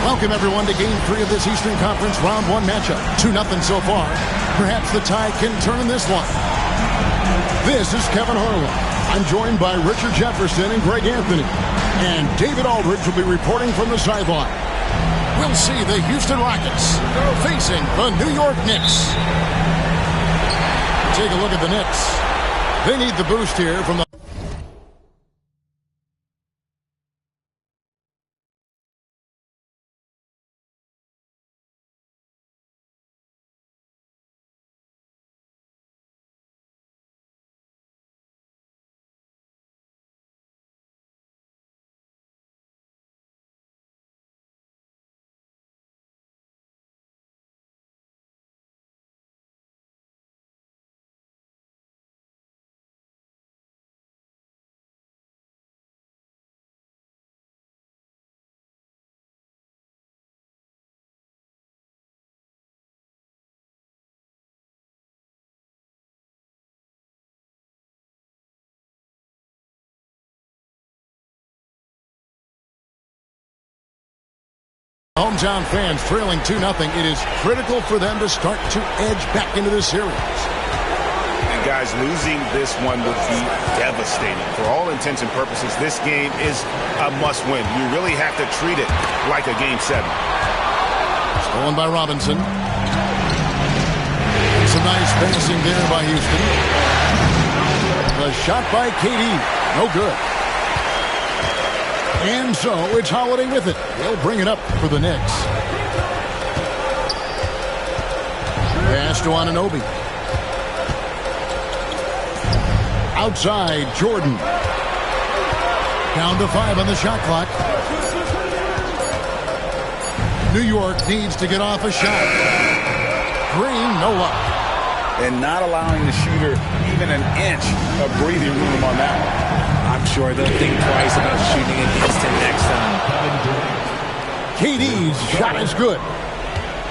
Welcome, everyone, to Game 3 of this Eastern Conference Round 1 matchup. 2-0 so far. Perhaps the tide can turn in this one. This is Kevin Harlan. I'm joined by Richard Jefferson and Greg Anthony. And David Aldridge will be reporting from the sideline. We'll see the Houston Rockets facing the New York Knicks. Take a look at the Knicks. They need the boost here from the... Hometown fans trailing 2-0. It is critical for them to start to edge back into this series. And guys, losing this one would be devastating. For all intents and purposes, this game is a must-win. You really have to treat it like a Game 7. Stolen by Robinson. Some nice passing there by Houston. The shot by KD. No good. And so it's Holiday with it. They'll bring it up for the Knicks. Pass to Anunoby. Outside, Jordan. Down to 5 on the shot clock. New York needs to get off a shot. Green, no luck. And not allowing the shooter even an inch of breathing room on that one. I'm sure they'll think twice about shooting against him next time. KD's shot is good.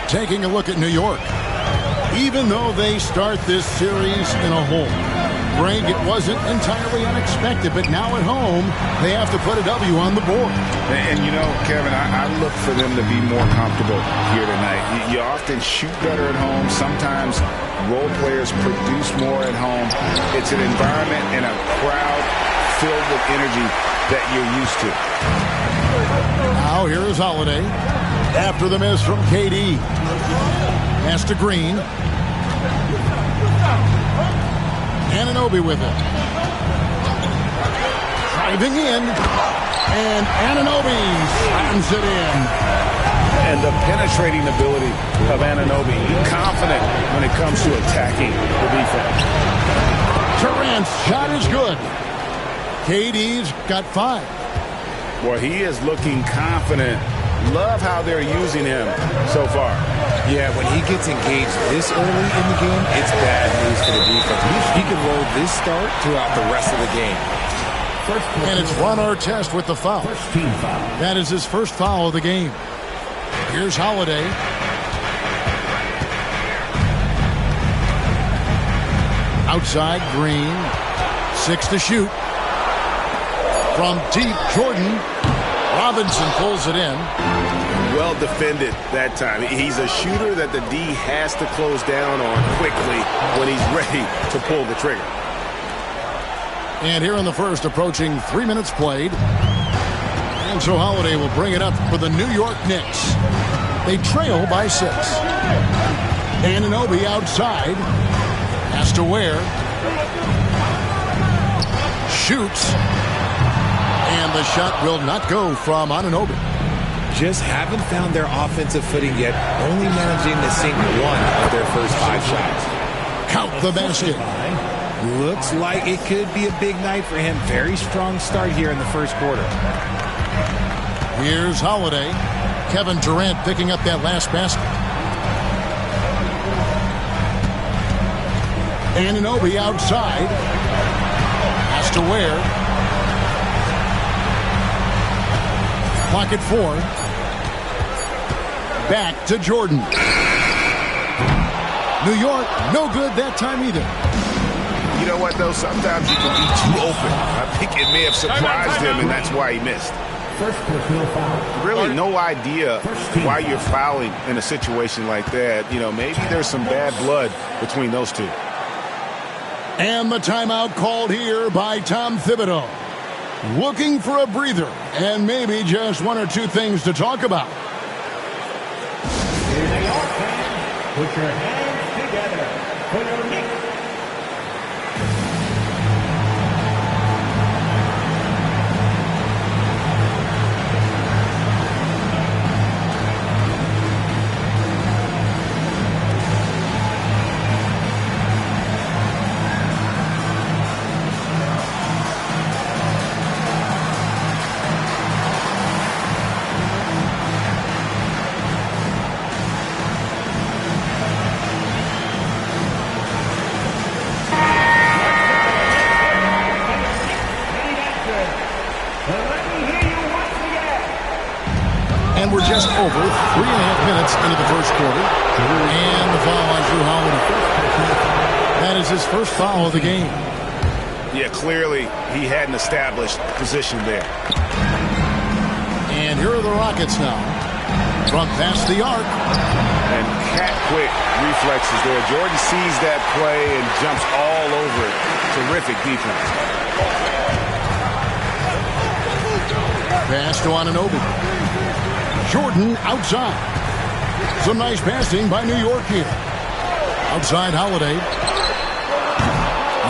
Taking a look at New York. Even though they start this series in a hole, Greg, it wasn't entirely unexpected, but now at home, they have to put a W on the board. And you know, Kevin, I look for them to be more comfortable here tonight. You often shoot better at home. Sometimes role players produce more at home. It's an environment and a crowd filled with energy that you're used to. Now here is Holiday. After the miss from KD. Pass to Green. Anunoby with it. Driving in. And Anunoby slams it in. And the penetrating ability of Anunoby. Confident when it comes to attacking the defense. Durant's shot is good. KD's got 5. Well, he is looking confident. Love how they're using him so far. Yeah, when he gets engaged this early in the game, it's bad news for the defense. He can roll this start throughout the rest of the game. And it's Ron Artest with the foul. First team foul. That is his first foul of the game. Here's Holiday. Outside, Green. 6 to shoot. From deep, Jordan. Robinson pulls it in. Well defended that time. He's a shooter that the D has to close down on quickly when he's ready to pull the trigger. And here in the first, approaching 3 minutes played. And so Holiday will bring it up for the New York Knicks. They trail by 6. Anunoby outside. Has to wear. Shoots. And the shot will not go from Anunoby. Just haven't found their offensive footing yet, only managing to sink 1 of their first 5 shots. Count the basket. Looks like it could be a big night for him. Very strong start here in the first quarter. Here's Holiday. Kevin Durant picking up that last basket. Anunoby outside. Has to wear. Clock at 4. Back to Jordan. New York, no good that time either. You know what, though? Sometimes you can be too open. I think it may have surprised him, and that's why he missed. First personal foul. Really no idea why you're fouling in a situation like that. You know, maybe there's some bad blood between those two. And the timeout called here by Tom Thibodeau. Looking for a breather and maybe just one or two things to talk about. Here they are, fans. Put your hands together for your Knicks. And we're just over 3.5 minutes into the first quarter. And the foul on Drew Holiday. That is his first foul of the game. Yeah, clearly he had an established position there. And here are the Rockets now. From past the arc. And cat-quick reflexes there. Jordan sees that play and jumps all over it. Terrific defense. Pass to Anunoby. Jordan outside. Some nice passing by New York here. Outside Holiday.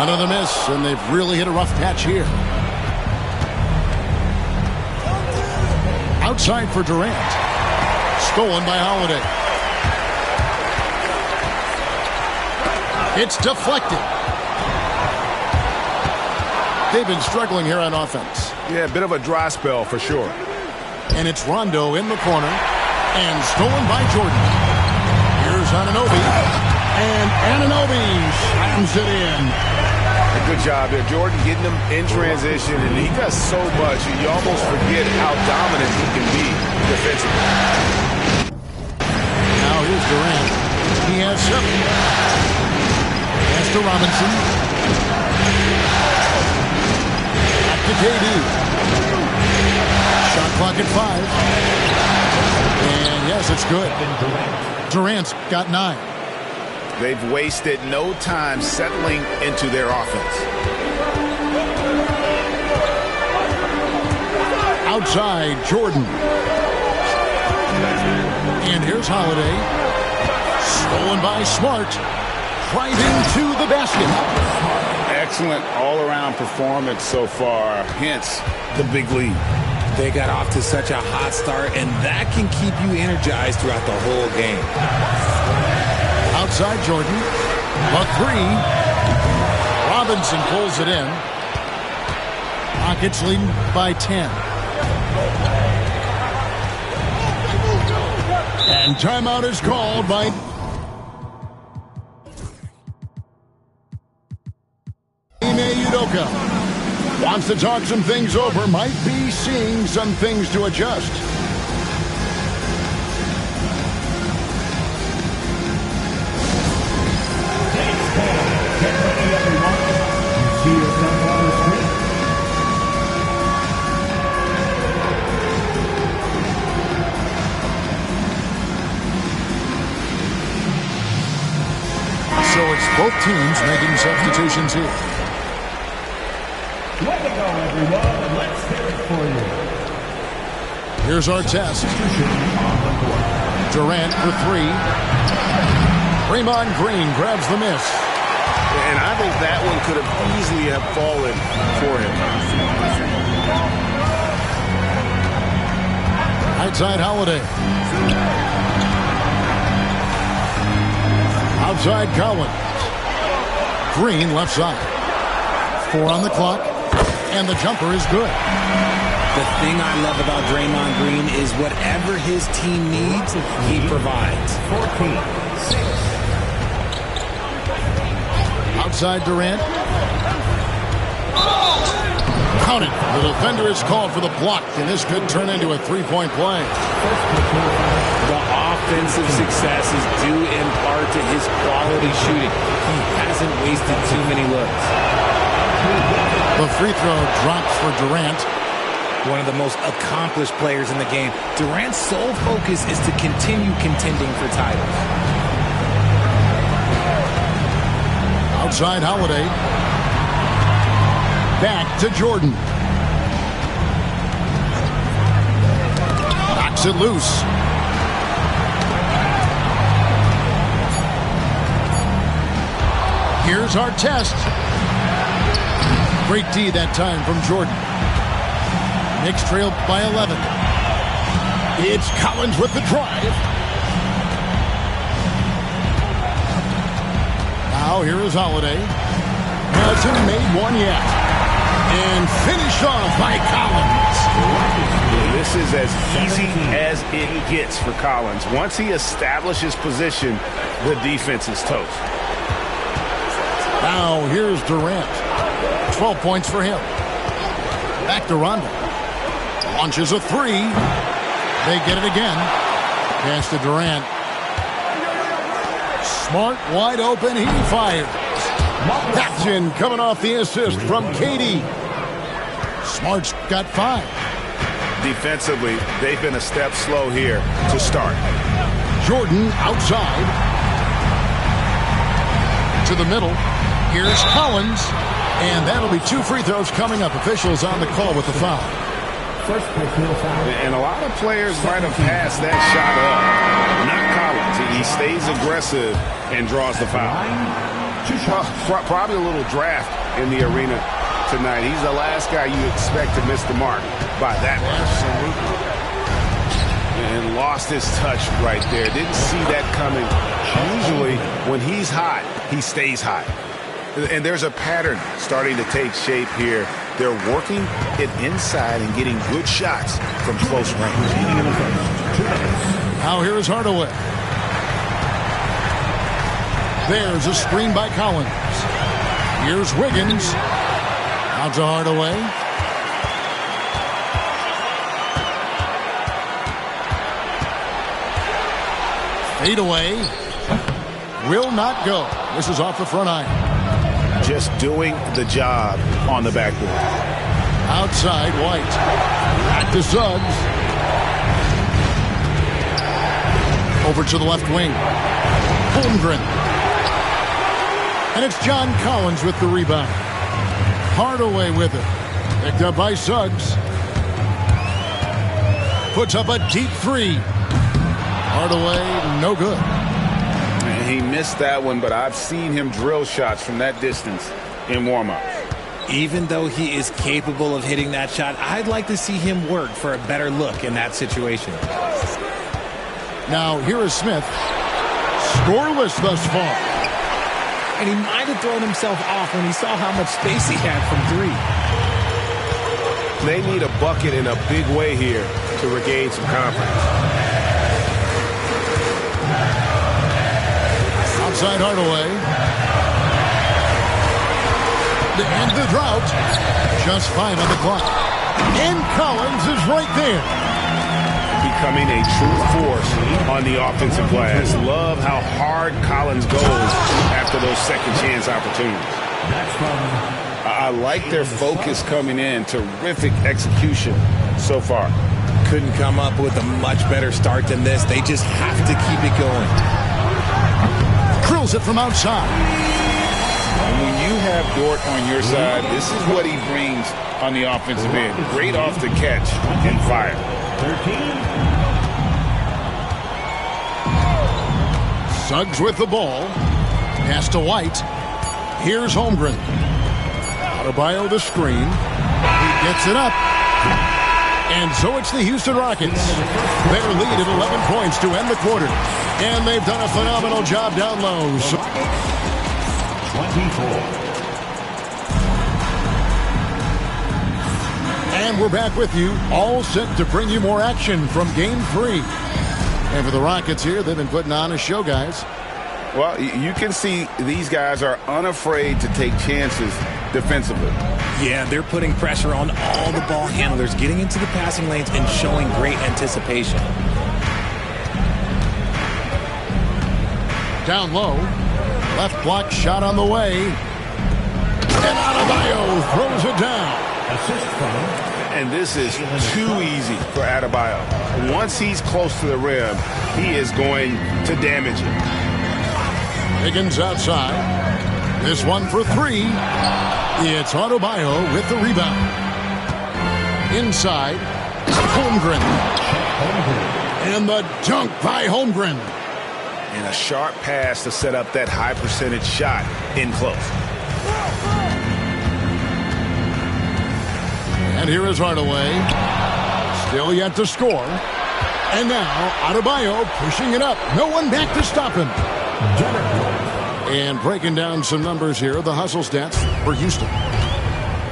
Another miss, and they've really hit a rough patch here. Outside for Durant. Stolen by Holiday. It's deflected. They've been struggling here on offense. Yeah, a bit of a dry spell for sure. And it's Rondo in the corner. And stolen by Jordan. Here's Anunoby. And Anunoby slams it in. Good job there. Jordan getting him in transition, and he does so much, you almost forget how dominant he can be defensively. Now here's Durant. He has 7. Pass to Robinson. Back to KD. Shot clock at 5. And yes, it's good. Durant's got 9. They've wasted no time settling into their offense. Outside, Jordan. And here's Holiday. Stolen by Smart. Driving to the basket. Excellent all-around performance so far, hence the big lead. They got off to such a hot start, and that can keep you energized throughout the whole game. Outside Jordan. A 3. Robinson pulls it in. Rockets leading by 10. And timeout is called by Ime Udoka. Wants to talk some things over. Might be seeing some things to adjust. So it's both teams making substitutions here. Way to go, everyone. Let's hear it for you. Here's our test. Durant for 3. Draymond Green grabs the miss. And I think that one could have easily have fallen for him. Outside Holiday. Outside Collins. Green left side. 4 on the clock, and the jumper is good. The thing I love about Draymond Green is whatever his team needs, he provides. 14-6. Outside Durant. Counted. The defender is called for the block, and this could turn into a three-point play. The offensive success is due in part to his quality shooting. He hasn't wasted too many looks. The free throw drops for Durant. One of the most accomplished players in the game. Durant's sole focus is to continue contending for titles. Outside Holiday. Back to Jordan. Knocks it loose. Here's our test. Great D that time from Jordan. Knicks trail by 11. It's Collins with the drive. Now here is Holiday. Hasn't made one yet. And finished off by Collins. This is as easy as it gets for Collins. Once he establishes position, the defense is toast. Now here's Durant. 12 points for him. Back to Rondo. Launches a three. They get it again. Pass to Durant. Smart, wide open. He fires. That's in, coming off the assist from KD. Smart's got 5. Defensively, they've been a step slow here to start. Jordan outside. To the middle. Here's Collins. And that'll be 2 free throws coming up. Officials on the call with the foul. First personal foul. And a lot of players might have passed that shot up. Not Collins. He stays aggressive and draws the foul. Probably a little draft in the arena tonight. He's the last guy you expect to miss the mark by that much. And lost his touch right there. Didn't see that coming. Usually, when he's hot, he stays hot. And there's a pattern starting to take shape here. They're working it inside and getting good shots from close range. Now here is Hardaway. There's a screen by Collins. Here's Wiggins. Out to Hardaway. Fade away. Will not go. This is off the front iron. Just doing the job on the backboard. Outside, White. Back to Suggs. Over to the left wing. Holmgren. And it's John Collins with the rebound. Hardaway with it. Picked up by Suggs. Puts up a deep three. Hardaway, no good. He missed that one, but I've seen him drill shots from that distance in warm-ups. Even though he is capable of hitting that shot, I'd like to see him work for a better look in that situation. Now, here is Smith. Scoreless thus far. And he might have thrown himself off when he saw how much space he had from 3. They need a bucket in a big way here to regain some confidence. Outside Hardaway. To end the drought. Just 5 on the clock. And Collins is right there. Becoming a true force on the offensive glass. Love how hard Collins goes after those second chance opportunities. I like their focus coming in. Terrific execution so far. Couldn't come up with a much better start than this. They just have to keep it going. Drills it from outside. And when you have Dort on your side, this is what he brings on the offensive end. Great off the catch and fire. 13. Suggs with the ball. Pass to White. Here's Holmgren. Adebayo the screen. He gets it up. And so it's the Houston Rockets. Their lead at 11 points to end the quarter. And they've done a phenomenal job down low. So 24. And we're back with you, all set to bring you more action from Game 3. And for the Rockets here, they've been putting on a show, guys. Well, you can see these guys are unafraid to take chances defensively. Yeah, they're putting pressure on all the ball handlers, getting into the passing lanes and showing great anticipation. Down low, left block shot on the way. And Adebayo throws it down. Assist from And this is too easy for Adebayo. Once he's close to the rim, he is going to damage it. Higgins outside. This one for three. It's Adebayo with the rebound. Inside, Holmgren. And the dunk by Holmgren. And a sharp pass to set up that high percentage shot in close. And here is Hardaway. Still yet to score. And now Adebayo pushing it up. No one back to stop him. And breaking down some numbers here, the hustle stats for Houston.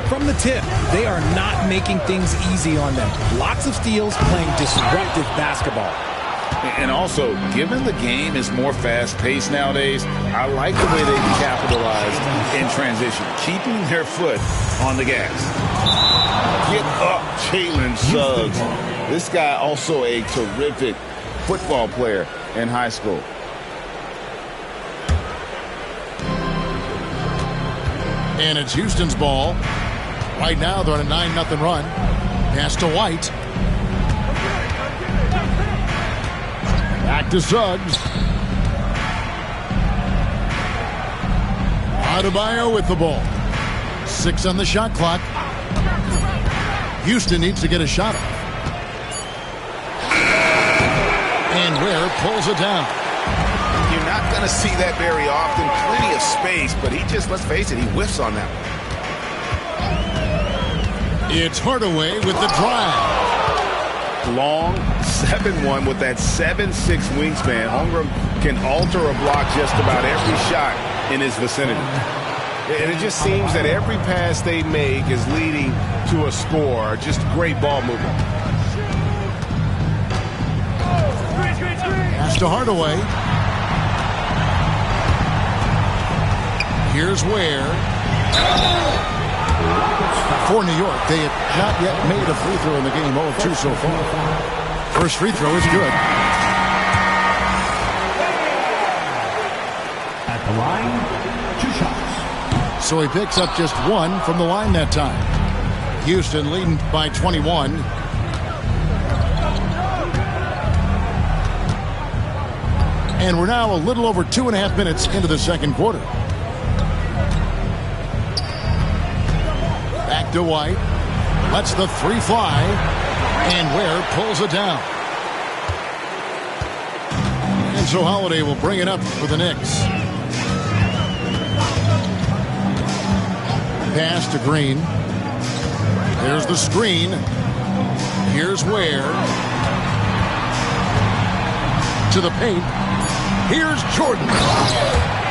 From the tip, they are not making things easy on them. Lots of steals, playing disruptive basketball. And also, given the game is more fast-paced nowadays, I like the way they capitalize in transition, keeping their foot on the gas. Get up, Jalen Suggs. This guy also a terrific football player in high school. And it's Houston's ball. Right now, they're on a 9-0 run. Pass to White. Back to Suggs. Adebayo with the ball. 6 on the shot clock. Houston needs to get a shot off. And Ware pulls it down. You're not going to see that very often. Plenty of space, but he just, let's face it, he whiffs on that one. It's Hardaway with the drive. Long 7-1 with that 7'6" wingspan. Holmgren can alter a block just about every shot in his vicinity. And it just seems that every pass they make is leading to a score. Just great ball movement. Pass to Hardaway. Here's Ware. For New York, they have not yet made a free throw in the game. 0 of 2 so far. First free throw is good. at the line, 2 shots. So he picks up just 1 from the line that time. Houston leading by 21. And we're now a little over 2.5 minutes into the second quarter. Back to White. Lets the 3 fly. And Ware pulls it down. And so Holiday will bring it up for the Knicks. Pass to Green. There's the screen. Here's Ware. To the paint. Here's Jordan.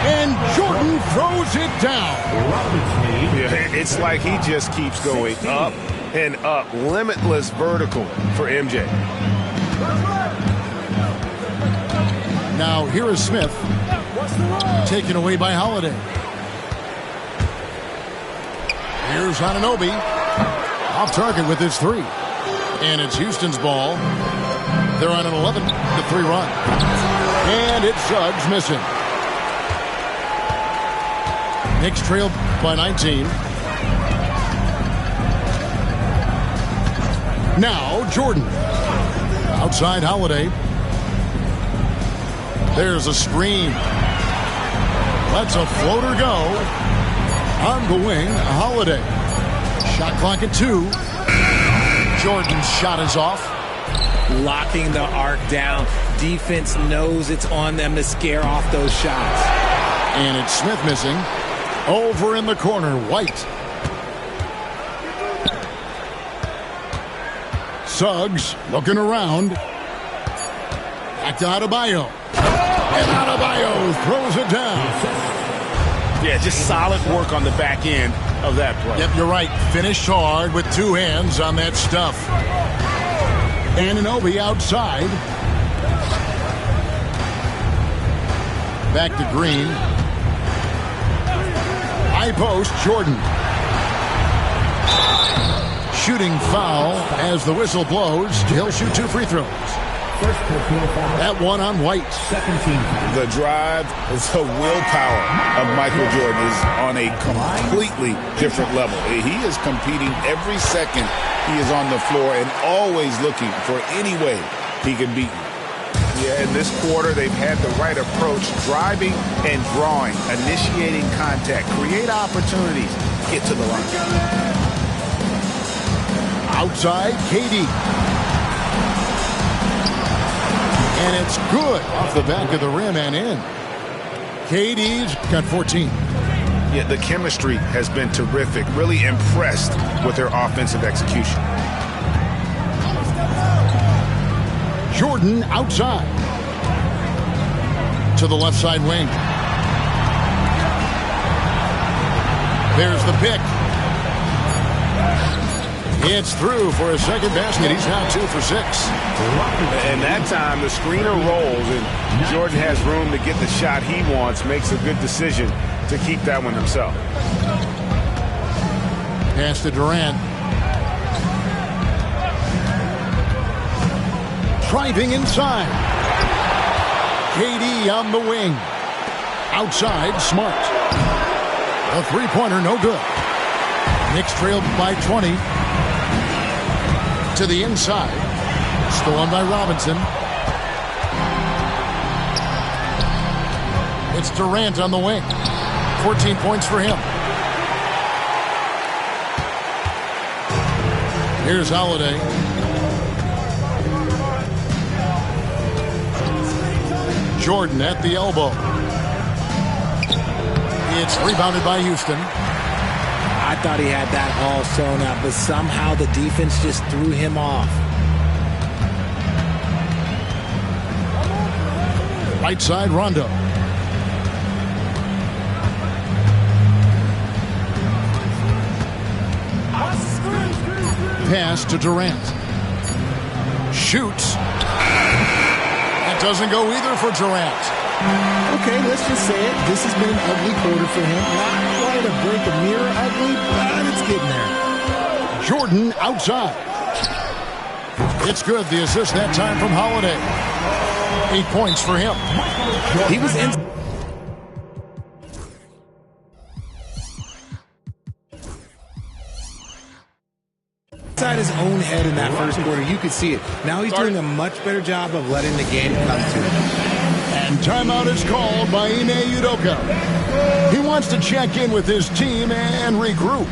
And Jordan throws it down. Yeah, it's like he just keeps going up and up. Limitless vertical for MJ. Now here is Smith. Taken away by Holiday. Here's Anunoby. Off target with his 3. And it's Houston's ball. They're on an 11-3 run. And it's Suggs missing. Knicks trailed by 19. Now Jordan. Outside Holiday. There's a screen. Lets a floater go. On the wing, Holiday. Shot clock at 2. Jordan's shot is off. Locking the arc down. Defense knows it's on them to scare off those shots. And it's Smith missing. Over in the corner, White. Suggs looking around. Back to Adebayo. And Adebayo throws it down. Yeah, just solid work on the back end of that play. Yep, you're right. Finished hard with two hands on that stuff. Anunoby outside. Back to Green. High post, Jordan. Shooting foul as the whistle blows. He'll shoot 2 free throws. That one on White. The drive, the willpower of Michael Jordan is on a completely different level. He is competing every second he is on the floor and always looking for any way he can beat you. Yeah, in this quarter, they've had the right approach, driving and drawing, initiating contact, create opportunities, get to the line. Outside, KD. And it's good off the back of the rim and in. KD's got 14. Yeah, the chemistry has been terrific. Really impressed with their offensive execution. Jordan outside. To the left side wing. There's the pick. It's through for a second basket. He's now 2 for 6. And that time, the screener rolls, and Jordan has room to get the shot he wants, makes a good decision to keep that one himself. Pass to Durant. Driving inside. KD on the wing. Outside, Smart. A three-pointer, no good. Knicks trailed by 20. To the inside. Stolen by Robinson. It's Durant on the wing. 14 points for him. Here's Holiday. Jordan at the elbow. It's rebounded by Houston. I thought he had that all sewn up, but somehow the defense just threw him off. Right side, Rondo. Pass to Durant. Shoots. That doesn't go either for Durant. Okay, let's just say it. This has been an ugly quarter for him. Not quite a break a mirror ugly, but it's getting there. Jordan outside. It's good. The assist that time from Holiday. 8 points for him. He was in. Inside his own head in that first quarter. You could see it. Now he's doing a much better job of letting the game come to him. And timeout is called by Ime Udoka. He wants to check in with his team and regroup.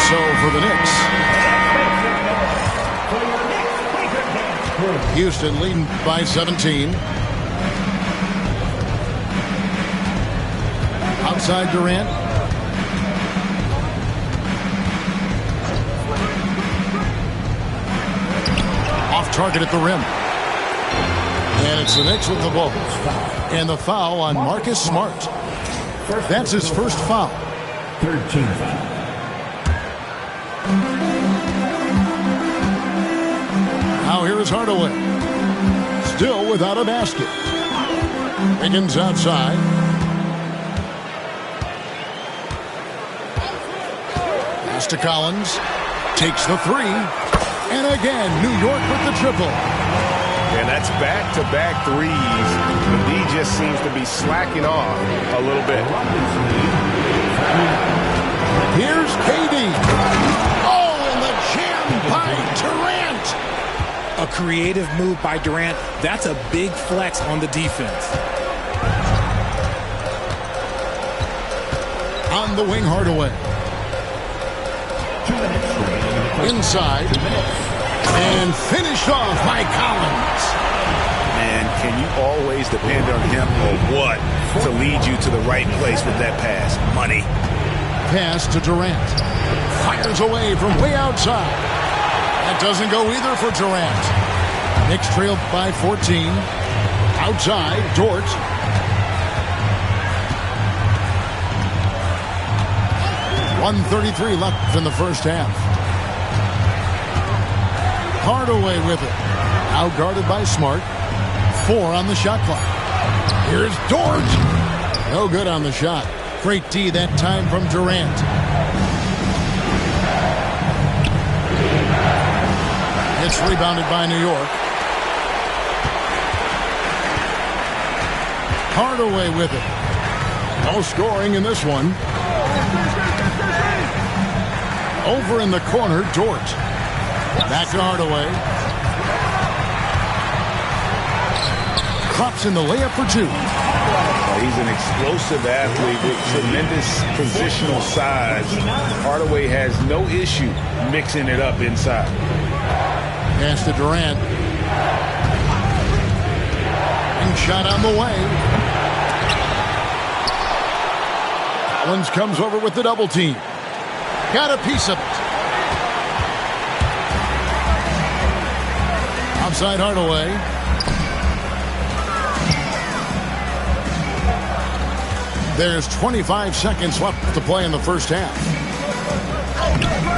So for the Knicks, Houston leading by 17. Outside Durant. Off target at the rim. And it's the Knicks with the ball. And the foul on Marcus Smart. That's his first foul. 13 foul. Now here is Hardaway. Still without a basket. Higgins outside. Pass to Collins. Takes the three. And again, New York with the triple. And that's back-to-back threes. The D just seems to be slacking off a little bit. Here's KD. Oh, and the jam by Durant. A creative move by Durant. That's a big flex on the defense. On the wing, Hardaway. Inside. And finished off by Collins. And can you always depend on him or what to lead you to the right place with that pass? Money. Pass to Durant. Fires away from way outside. That doesn't go either for Durant. Knicks trailed by 14. Outside, Dort. .133 left in the first half. Hardaway with it. Outguarded by Smart. 4 on the shot clock. Here's Dort. No good on the shot. Great D that time from Durant. It's rebounded by New York. Hardaway with it. No scoring in this one. Over in the corner, Dort. Back to Hardaway. Drops in the layup for 2. He's an explosive athlete with tremendous positional size. Hardaway has no issue mixing it up inside. Pass to Durant. And shot on the way. Collins comes over with the double team. Got a piece of it. Outside Hardaway. There's 25 seconds left to play in the first half.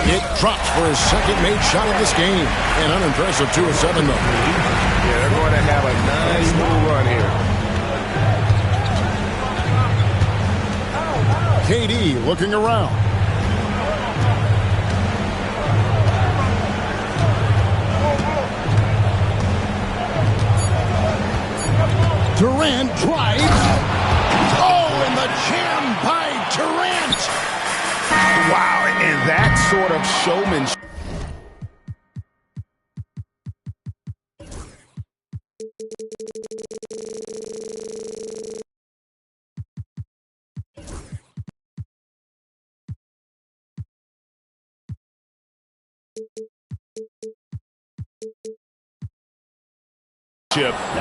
It drops for his second made shot of this game. An unimpressive 2 of 7 though. Yeah, they're going to have a nice little run here. KD looking around. Durant drives. Oh, and the jam by Durant. Wow, and that sort of showmanship.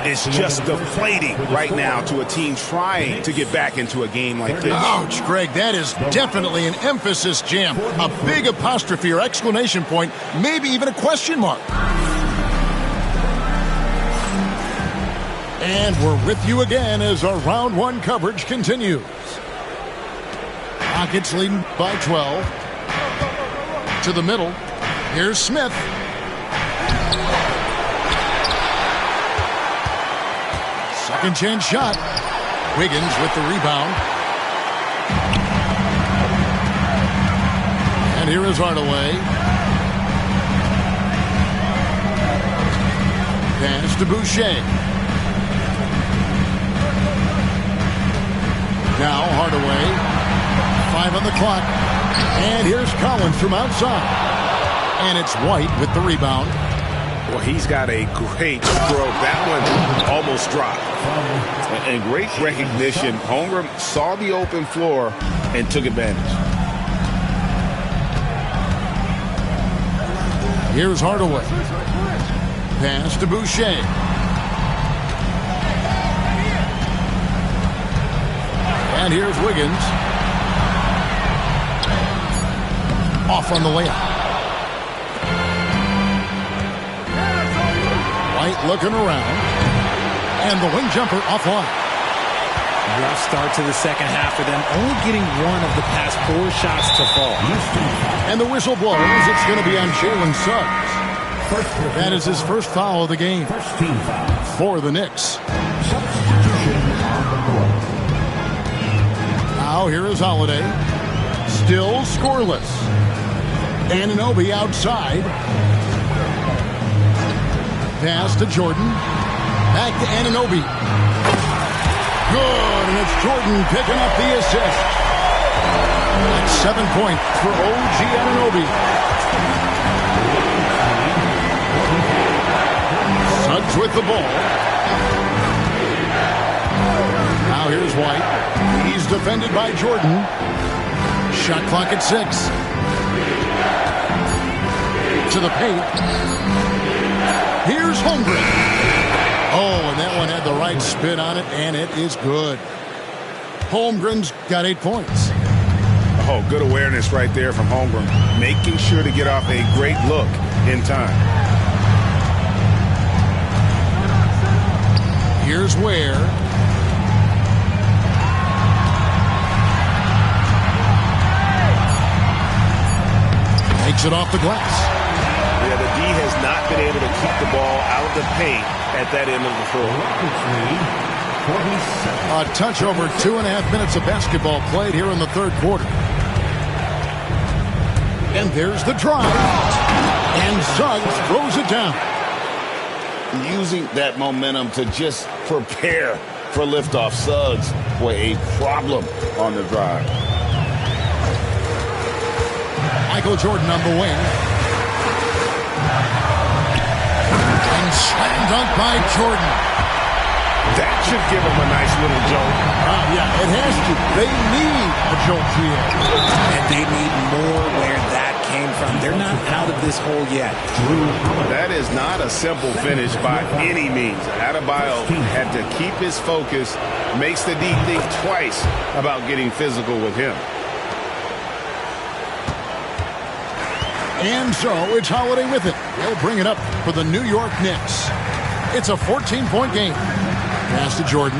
It's just deflating right now to a team trying to get back into a game like this. Ouch, Greg, that is definitely an emphasis jam. A big apostrophe or exclamation point, maybe even a question mark. And we're with you again as our round 1 coverage continues. Rockets leading by 12. To the middle. Here's Smith. Second chance shot. Wiggins with the rebound. And here is Hardaway. Pass to Boucher. Now Hardaway. 5 on the clock. And here's Collins from outside. And it's White with the rebound. Well, he's got a great stroke. That one almost dropped. And great recognition. Holmgren saw the open floor and took advantage. Here's Hardaway. Pass to Boucher. And here's Wiggins. Off on the layup. White looking around. And the wing jumper offline. Rough start to the second half for them, only getting 1 of the past 4 shots to fall. And the whistle blows. It's going to be on Jalen Suggs. That is his first foul of the game for the Knicks. Now here is Holiday. Still scoreless. Anunoby outside. Pass to Jordan. Back to Anunoby. Good, and it's Jordan picking up the assist. That's 7 points for OG Anunoby. Suggs with the ball. Now here's White. He's defended by Jordan. Shot clock at 6. To the paint. Here's Holmgren. Oh, and that one the right spin on it, and it is good. Holmgren's got 8 points. Oh, good awareness right there from Holmgren. Making sure to get off a great look in time. Here's Ware. Takes it off the glass. Yeah, the D has not been able to keep the ball out of the paint at that end of the floor. A touch over 2.5 minutes of basketball played here in the third quarter. And there's the drive. And Suggs throws it down. Using that momentum to just prepare for liftoff. Suggs, boy, a problem on the drive. Michael Jordan on the wing. And slam dunk by Jordan. That should give him a nice little jolt. Yeah, it has to. They need a jolt here. And they need more where that came from. They're not out of this hole yet. That is not a simple finish by any means. Adebayo had to keep his focus, makes the D think twice about getting physical with him. And so it's Holiday with it. They'll bring it up for the New York Knicks. It's a 14-point game. Pass to Jordan.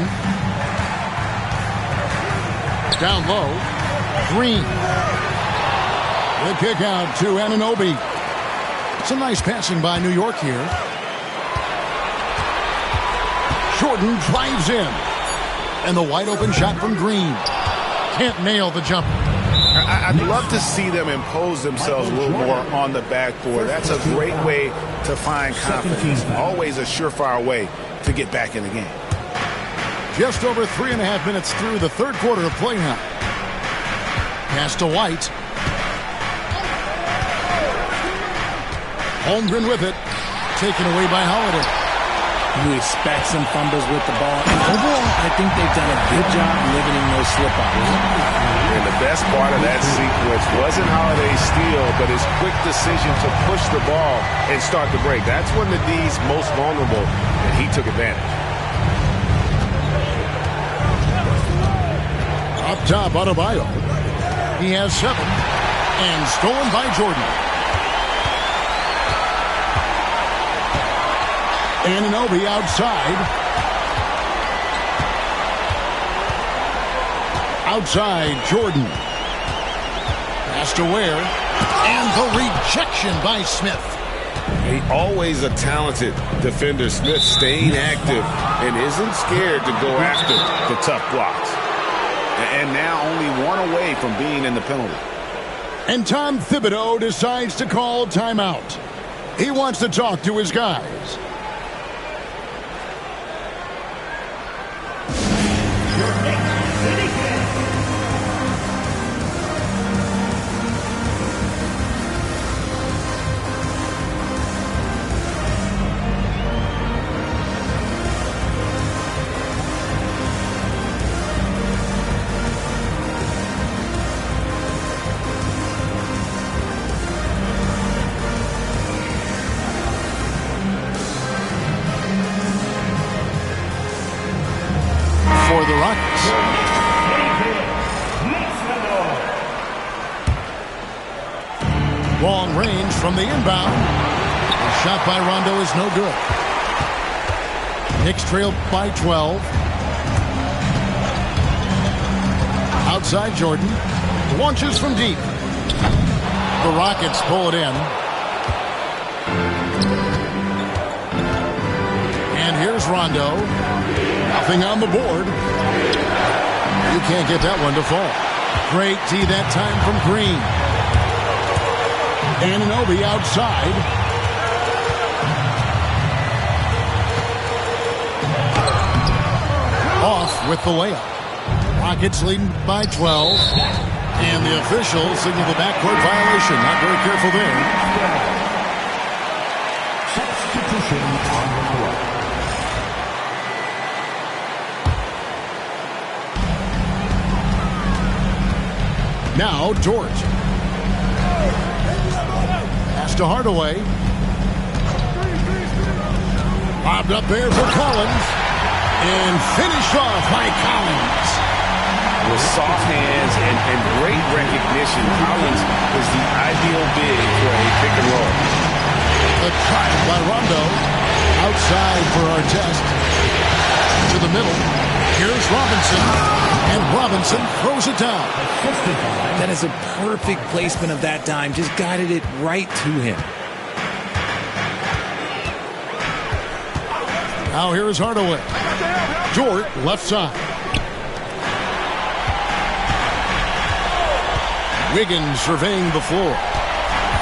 Down low. Green. The kick out to Anunoby. Some nice passing by New York here. Jordan drives in. And the wide open shot from Green. Can't nail the jumper. I'd love to see them impose themselves a little more on the backboard. That's a great way to find confidence. Always a surefire way to get back in the game. Just over 3.5 minutes through the third quarter of play now. Pass to White. Holmgren with it. Taken away by Holiday. You expect some fumbles with the ball. And overall, I think they've done a good job limiting those slip-ups. And the best part of that sequence wasn't Holiday's steal, but his quick decision to push the ball and start the break. That's when the D's most vulnerable, and he took advantage. Up top, Adebayo. He has 7. And stolen by Jordan. Anunoby outside. Outside, Jordan. Pass to Ware. And the rejection by Smith. Always a talented defender. Smith staying active and isn't scared to go after the tough blocks. And now only one away from being in the penalty. And Tom Thibodeau decides to call timeout. He wants to talk to his guys. For the Rockets. Long range from the inbound. The shot by Rondo is no good. Knicks trail by 12. Outside Jordan. Launches from deep. The Rockets pull it in. And here's Rondo. Nothing on the board. You can't get that one to fall. Great D that time from Green. Anunoby outside. Off with the layup. Rockets leading by 12. And the officials signal the backcourt violation. Not very careful there. Substitution on the floor. Now Dort. Pass to Hardaway. Bobbed up there for Collins. And finished off by Collins. With soft hands and great recognition, Collins is the ideal big for a pick and roll. The drive by Rondo. Outside for Artest. To the middle. Here's Robinson. And Robinson throws it down. That is a perfect placement of that dime. Just guided it right to him. Now here is Hardaway. Dort left side. Wiggins surveying the floor.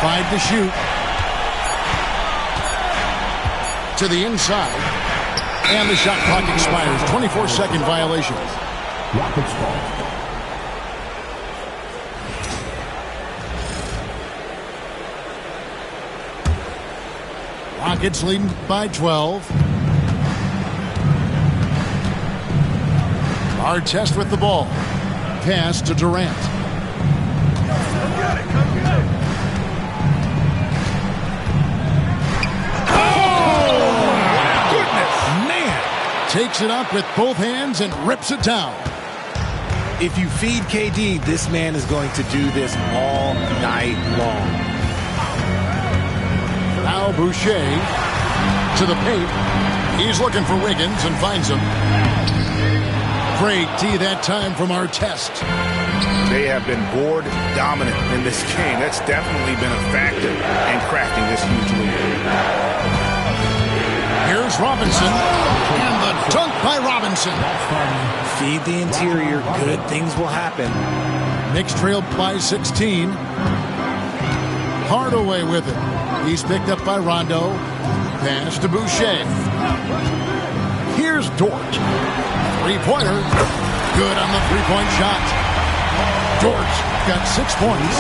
5 to shoot. To the inside. And the shot clock expires. 24-second violation. Rockets ball. Rockets leading by 12. Artest with the ball. Pass to Durant. Takes it up with both hands and rips it down. If you feed KD, this man is going to do this all night long. Now Boucher to the paint. He's looking for Wiggins and finds him. Great D that time from Artest. They have been board dominant in this game. That's definitely been a factor in crafting this huge lead. Here's Robinson, and the dunk by Robinson. Feed the interior, good things will happen. Knicks trail by 16. Hardaway with it. He's picked up by Rondo. Pass to Boucher. Here's Dort. Three-pointer. Good on the three-point shot. Dort got 6 points.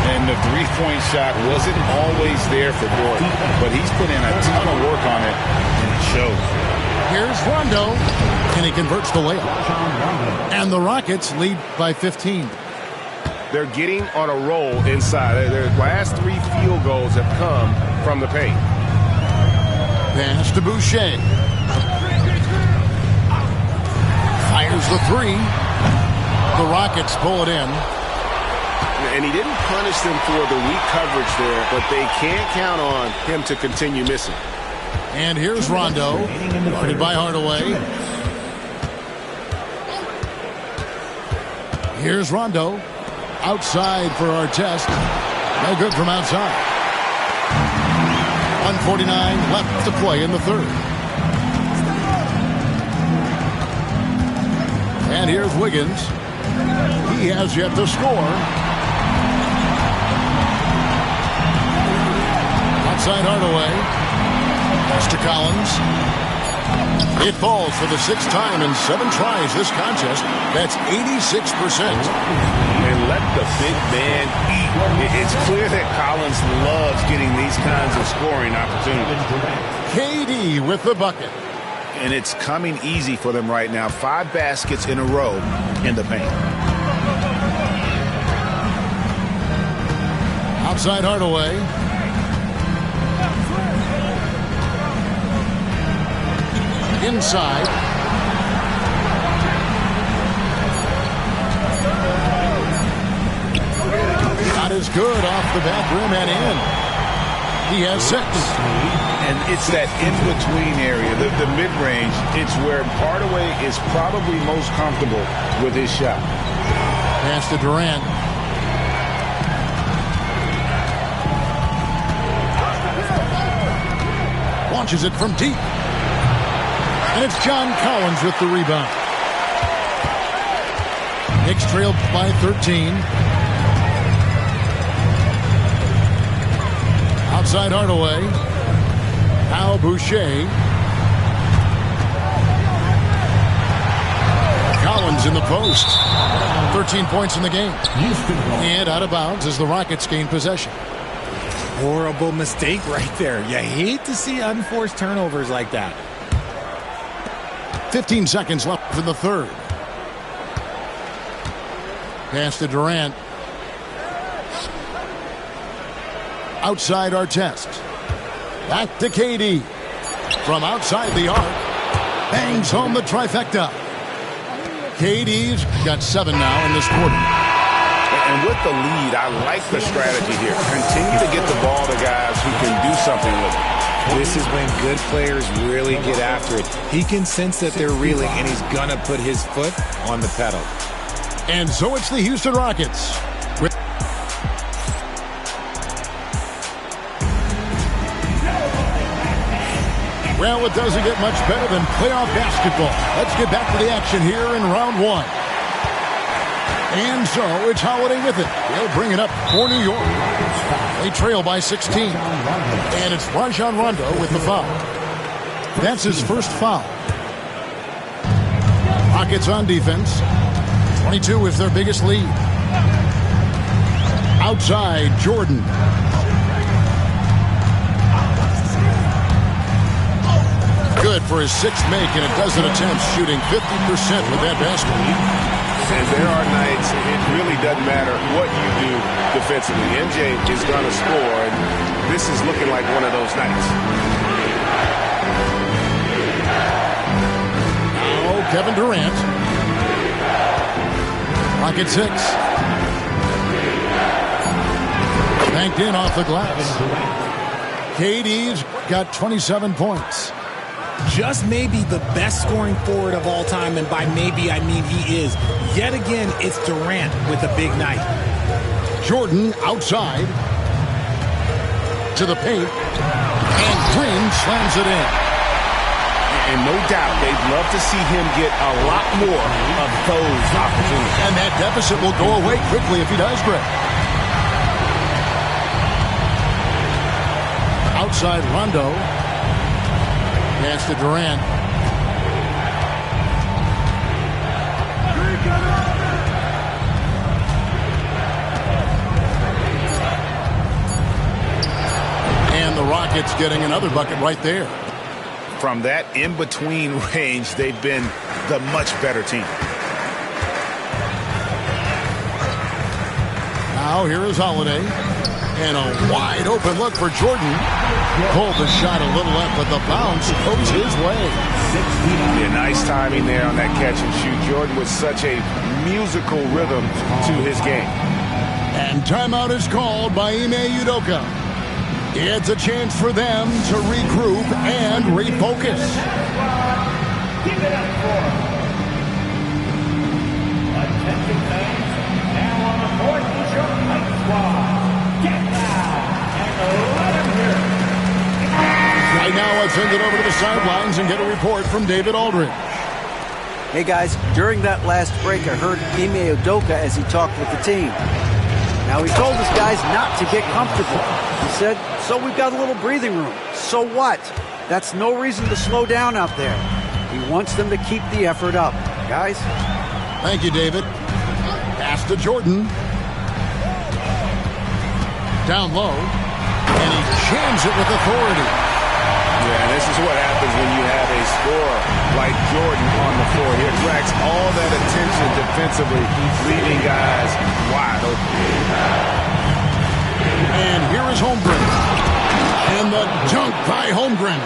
And the three-point shot wasn't always there for Dort, but he's put in a ton of work on it, and it shows. Here's Rondo, and he converts the layup. And the Rockets lead by 15. They're getting on a roll inside. Their last 3 field goals have come from the paint. Pass to Boucher. Fires the three. The Rockets pull it in. And he didn't punish them for the weak coverage there, but they can't count on him to continue missing. And here's Rondo, guarded by Hardaway. Here's Rondo, outside for Artest. No good from outside. 1:49 left to play in the third. And here's Wiggins. He has yet to score. Outside Hardaway. Pass to Collins. It falls for the 6th time in 7 tries this contest. That's 86%. And let the big man eat. It's clear that Collins loves getting these kinds of scoring opportunities. KD with the bucket. And it's coming easy for them right now. 5 baskets in a row in the paint. Outside Hardaway. Inside. Not as good off the back rim and in. He has 6. And it's that in-between area, the mid-range. It's where Hardaway is probably most comfortable with his shot. Pass to Durant. Launches it from deep. And it's John Collins with the rebound. Knicks trail by 13. Outside Hardaway. Now Boucher. Collins in the post. 13 points in the game. And out of bounds as the Rockets gain possession. Horrible mistake right there. You hate to see unforced turnovers like that. 15 seconds left in the third. Pass to Durant. Outside Artest. Back to KD. From outside the arc. Bangs home the trifecta. KD's got 7 now in this quarter. And with the lead, I like the strategy here. Continue to get the ball to guys who can do something with it. This is when good players really get after it. He can sense that they're reeling, and he's going to put his foot on the pedal. And so it's the Houston Rockets. Well, it doesn't get much better than playoff basketball. Let's get back to the action here in round 1. And so it's Holiday with it. He'll bring it up for New York. They trail by 16. And it's Rajon Rondo with the foul. That's his first foul. Rockets on defense. 22 is their biggest lead. Outside, Jordan. Good for his 6th make and a dozen attempts, shooting 50% with that basket. And there are nights it really doesn't matter what you do defensively. MJ is going to score, and this is looking like one of those nights. Now Kevin Durant. Rocket 6. Banked in off the glass. KD's got 27 points. Just maybe the best scoring forward of all time, and by maybe I mean he is. Yet again, it's Durant with a big night. Jordan outside to the paint, and Green slams it in. And no doubt they'd love to see him get a lot more of those opportunities. And that deficit will go away quickly if he does, Greg. Outside Rondo. Pass to Durant. And the Rockets getting another bucket right there. From that in-between range, they've been the much better team. Now here is Holiday. And a wide open look for Jordan. Pulled the shot a little left, but the bounce goes his way. Yeah, nice timing there on that catch and shoot. Jordan with such a musical rhythm to his game. And timeout is called by Ime Udoka. It's a chance for them to regroup and refocus. Give it up for attention fans. Now on the court is your Knicks squad. Get loud and let him hear it. Right now, let's send it over to the sidelines and get a report from David Aldridge. Hey guys, during that last break, I heard Ime Udoka as he talked with the team. Now he told his guys not to get comfortable. He said, so we've got a little breathing room. So what? That's no reason to slow down out there. He wants them to keep the effort up. Guys? Thank you, David. Pass to Jordan. Down low. And he jams it with authority. Yeah, and this is what happens when you have a scorer like Jordan on the floor. He attracts all that attention defensively, leaving guys wide open. And here is Holmgren. And the dunk by Holmgren.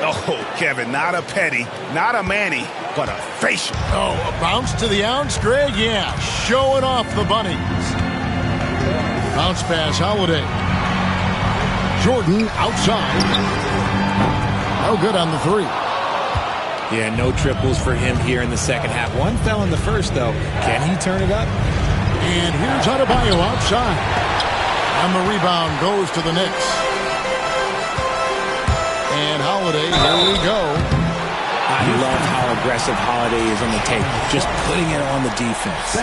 Oh, Kevin, not a petty, not a Manny, but a facial. Oh, a bounce to the ounce, Greg? Yeah, showing off the bunnies. Bounce pass, Holiday. Jordan outside. No good on the 3. Yeah, no triples for him here in the second half. One fell in the first, though. Can he turn it up? And here's Adebayo outside. And the rebound goes to the Knicks. And Holiday, here we go. I love how aggressive Holiday is on the tape, just putting it on the defense.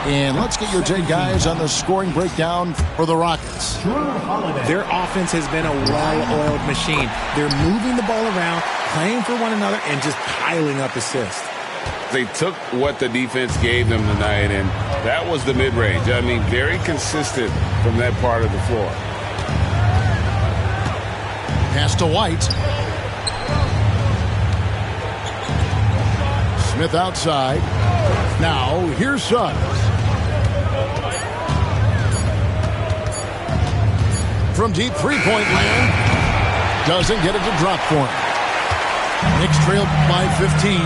And let's get your take, guys, on the scoring breakdown for the Rockets. Their offense has been a well-oiled machine. They're moving the ball around, playing for one another, and just piling up assists. They took what the defense gave them tonight, and that was the mid-range. I mean, very consistent from that part of the floor. Pass to White. Smith outside. Now, here's Suggs. From deep three-point land. Doesn't get it to drop for him. Knicks trailed by 15.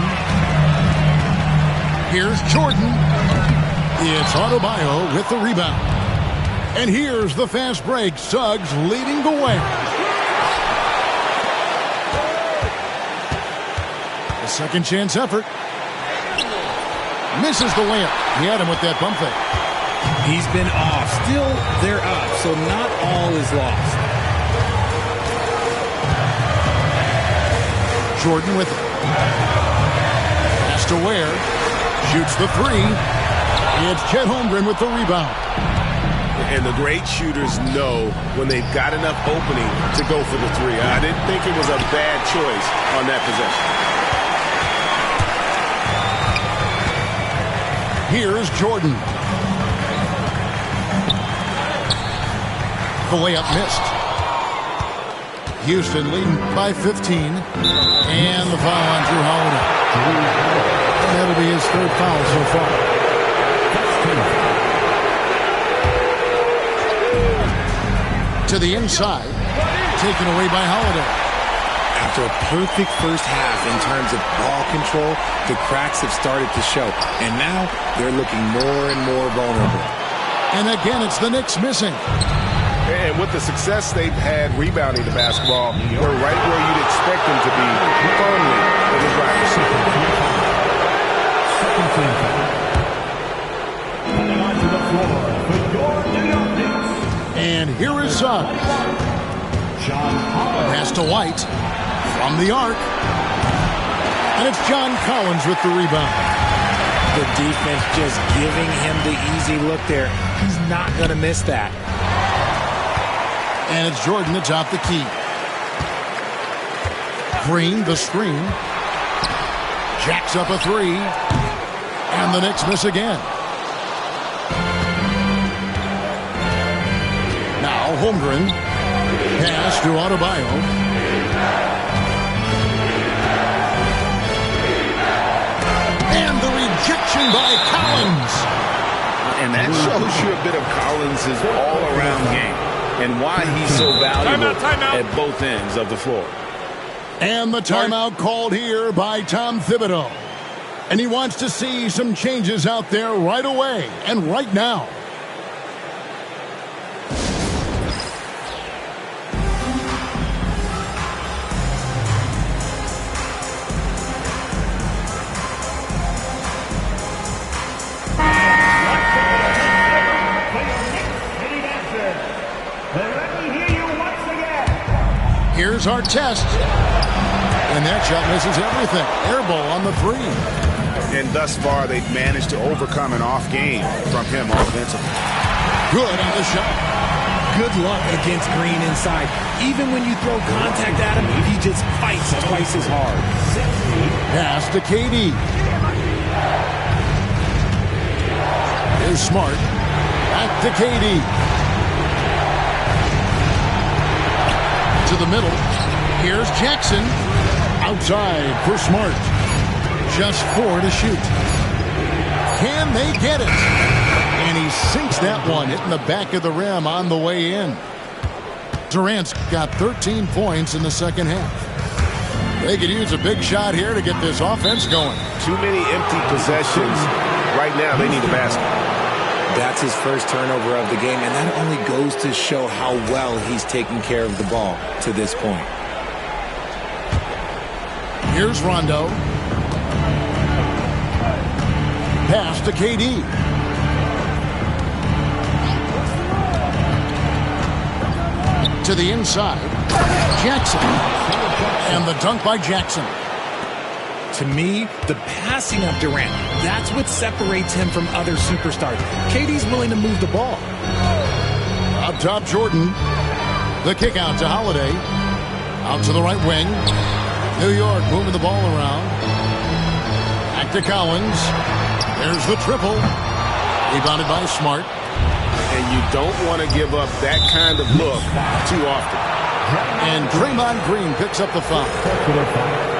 Here's Jordan. It's Adebayo with the rebound. And here's the fast break. Suggs leading the way. A second chance effort. Misses the layup. He had him with that bump fake. He's been off. Still, they're up, so not all is lost. Jordan with it. Pass to Ware. Shoots the three. It's Chet Holmgren with the rebound. And the great shooters know when they've got enough opening to go for the three. I didn't think it was a bad choice on that possession. Here's Jordan. The layup missed. Houston leading by 15. And the foul on Drew Holiday. That'll be his third foul so far. To the inside. Taken away by Holiday. After a perfect first half in terms of ball control, the cracks have started to show. And now they're looking more and more vulnerable. And again, it's the Knicks missing. And with the success they've had rebounding the basketball, they're right where you'd expect them to be, firmly in the driver's seat. And here is Suggs. Pass to White from the arc. And it's John Collins with the rebound. The defense just giving him the easy look there. He's not going to miss that. And it's Jordan atop the key. Green, the screen. Jacks up a three. And the Knicks miss again. Now Holmgren. Pass to Adebayo. And the rejection by Collins. And that shows you a bit of Collins' all-around game and why he's so valuable at both ends of the floor. And the timeout called here by Tom Thibodeau. And he wants to see some changes out there right away and right now. Here's our test. And that shot misses everything. Air ball on the three. And thus far, they've managed to overcome an off game from him offensively. Good on the shot. Good luck against Green inside. Even when you throw contact at him, he just fights twice as hard. Pass to KD. Here's Smart. Back to KD. To the middle. Here's Jackson. Outside for Smart. Just 4 to shoot. Can they get it? And he sinks that one, hitting the back of the rim on the way in. Durant's got 13 points in the second half. They could use a big shot here to get this offense going. Too many empty possessions. Right now, they need a basket. That's his first turnover of the game, and that only goes to show how well he's taking care of the ball to this point. Here's Rondo. Pass to KD. To the inside. Jackson. And the dunk by Jackson. To me, the passing of Durant, that's what separates him from other superstars. KD's willing to move the ball. Up top, Jordan. The kick out to Holiday. Out to the right wing. New York moving the ball around. Back to Collins. There's the triple. Rebounded by Smart. And you don't want to give up that kind of look too often. And Draymond Green picks up the foul.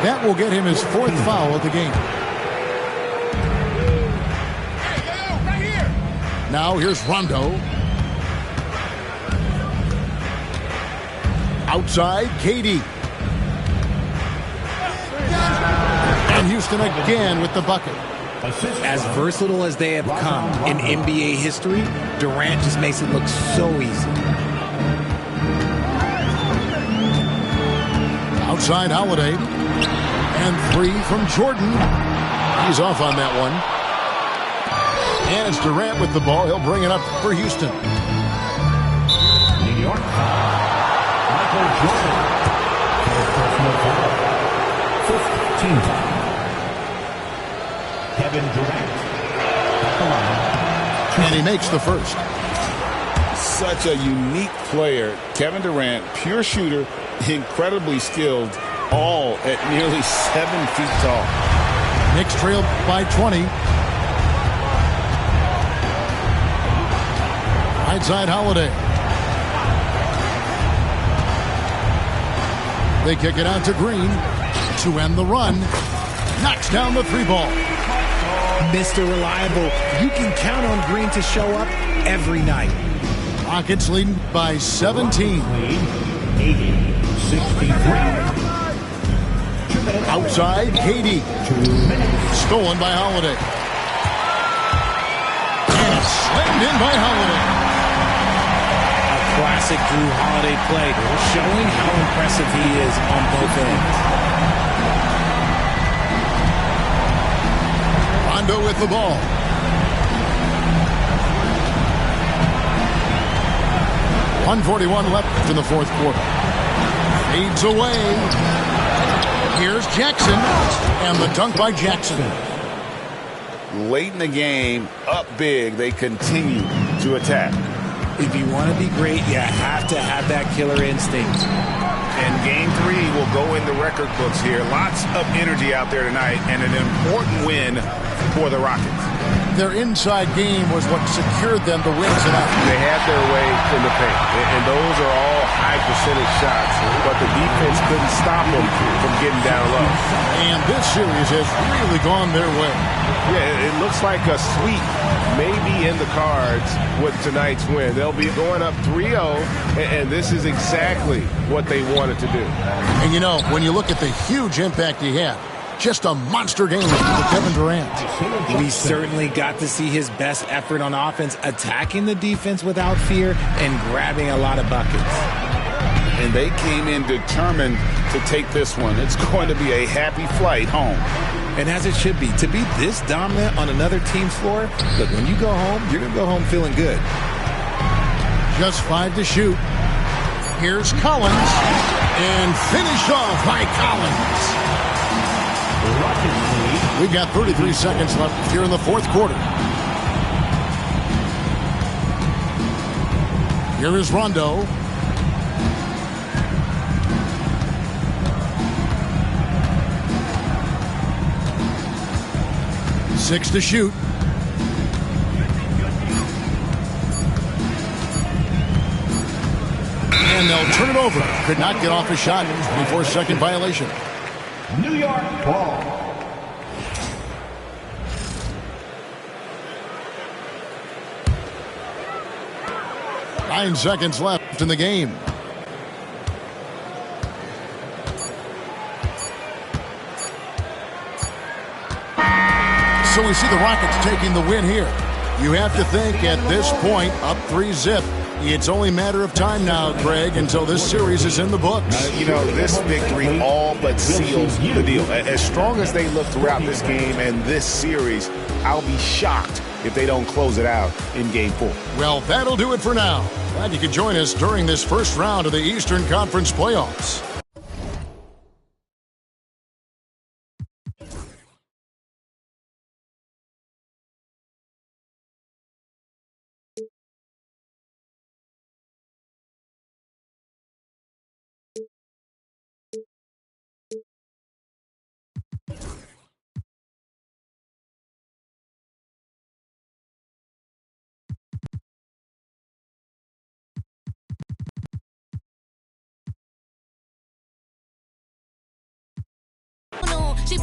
That will get him his 4th foul of the game. Now here's Rondo. Outside, KD. And Houston again with the bucket. As versatile as they have come in NBA history, Durant just makes it look so easy. Outside Holiday. And 3 from Jordan. He's off on that one. And it's Durant with the ball. He'll bring it up for Houston. New York foul. Michael Jordan. Personal foul. 15th team foul. Kevin Durant. And he makes the first. Such a unique player. Kevin Durant, pure shooter, incredibly skilled, all at nearly 7 feet tall. Knicks trail by 20. Right side Holiday. They kick it out to Green to end the run. Knocks down the 3 ball. Mr. Reliable, you can count on Green to show up every night. Rockets leading by 17. 80-63. Outside, KD. Stolen by Holiday. And it's slammed in by Holiday. A classic Drew Holiday play, showing how impressive he is on both ends. Rondo with the ball. .141 left in the fourth quarter. Fades away. Here's Jackson. And the dunk by Jackson. Late in the game, up big, they continue to attack. If you want to be great, you have to have that killer instinct. And game 3 will go in the record books here. Lots of energy out there tonight and an important win for the Rockets. Their inside game was what secured them the win tonight. They had their way in the paint, and those are all high percentage shots, but the defense couldn't stop them from getting down low. And this series has really gone their way. Yeah, it looks like a sweep may be in the cards with tonight's win. They'll be going up 3-0, and this is exactly what they wanted to do. And you know, when you look at the huge impact he had, just a monster game for Kevin Durant. We certainly got to see his best effort on offense, attacking the defense without fear and grabbing a lot of buckets. And they came in determined to take this one. It's going to be a happy flight home. And as it should be, to be this dominant on another team's floor, look, when you go home, you're going to go home feeling good. Just 5 to shoot. Here's Collins. And finished off by Collins. We've got 33 seconds left here in the fourth quarter. Here is Rondo. Six to shoot. And they'll turn it over. Could not get off a shot. 24-second violation. New York ball. 9 seconds left in the game. So we see the Rockets taking the win here. You have to think at this point, up 3-0. It's only a matter of time now, Craig, until this series is in the books. You know, this victory all but seals the deal. As strong as they look throughout this game and this series, I'll be shocked if they don't close it out in Game 4. Well, that'll do it for now. Glad you could join us during this first round of the Eastern Conference playoffs. She